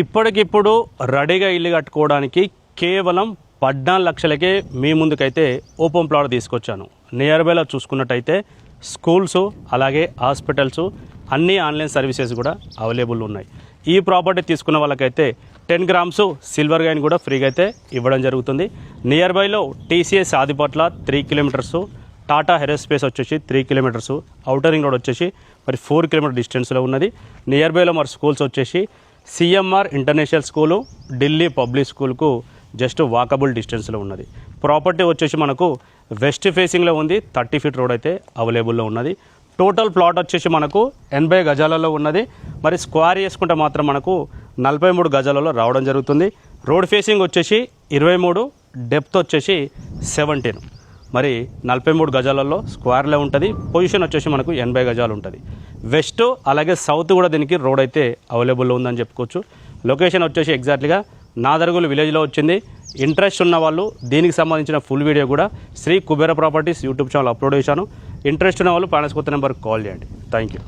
ఇప్పటికిప్పుడు రెడీగా ఇల్లు కట్టుకోవడానికి కేవలం 14 లక్షలకే మీ ముందుకైతే ఓపెన్ ప్లాట్ తీసుకొచ్చాను. నియర్ బైలో చూసుకున్నట్టయితే స్కూల్స్ అలాగే హాస్పిటల్స్ అన్ని ఆన్లైన్ సర్వీసెస్ కూడా అవైలబుల్ ఉన్నాయి. ఈ ప్రాపర్టీ తీసుకున్న వాళ్ళకైతే 10 గ్రామ్స్ సిల్వర్ కాయిన్ కూడా ఫ్రీగా అయితే ఇవ్వడం జరుగుతుంది. నియర్ బైలో TCS Adibatla 3 kilometres, Tata aerospace వచ్చేసి 3 కిలోమీటర్స్, ఔటర్ రింగ్ రోడ్ వచ్చేసి మరి 4 కిలోమీటర్ డిస్టెన్స్లో ఉన్నది. నియర్ బైలో మరి స్కూల్స్ వచ్చేసి CMR international school, Delhi public స్కూల్కు జస్ట్ వాకబుల్ డిస్టెన్స్లో ఉన్నది. ప్రాపర్టీ వచ్చేసి మనకు వెస్ట్ ఫేసింగ్లో ఉంది. 30 ఫీట్ రోడ్ అయితే అవైలబుల్లో ఉన్నది. టోటల్ ప్లాట్ వచ్చేసి మనకు 80 గజాలలో ఉన్నది. మరి స్క్వేర్ చేసుకుంటే మాత్రం మనకు 43 గజాలలో రావడం జరుగుతుంది. రోడ్ ఫేసింగ్ వచ్చేసి 23, డెప్త్ వచ్చేసి 17. మరి 43 గజాలలో స్క్వేర్లో ఉంటుంది. పొజిషన్ వచ్చేసి మనకు 80 గజాలు ఉంటుంది. వెస్ట్ అలాగే సౌత్ కూడా దీనికి రోడ్ అయితే అవైలబుల్లో ఉందని చెప్పుకోవచ్చు. లొకేషన్ వచ్చేసి ఎగ్జాక్ట్లీగా నాదర్గుల్ విలేజ్లో వచ్చింది. ఇంట్రెస్ట్ ఉన్న వాళ్ళు దీనికి సంబంధించిన ఫుల్ వీడియో కూడా Sri Kubera Properties YouTube channel upload చేశాను. ఇంట్రెస్ట్ ఉన్న వాళ్ళు ప్లానర్స్ కొత్త నెంబర్కి కాల్ చేయండి. Thank you.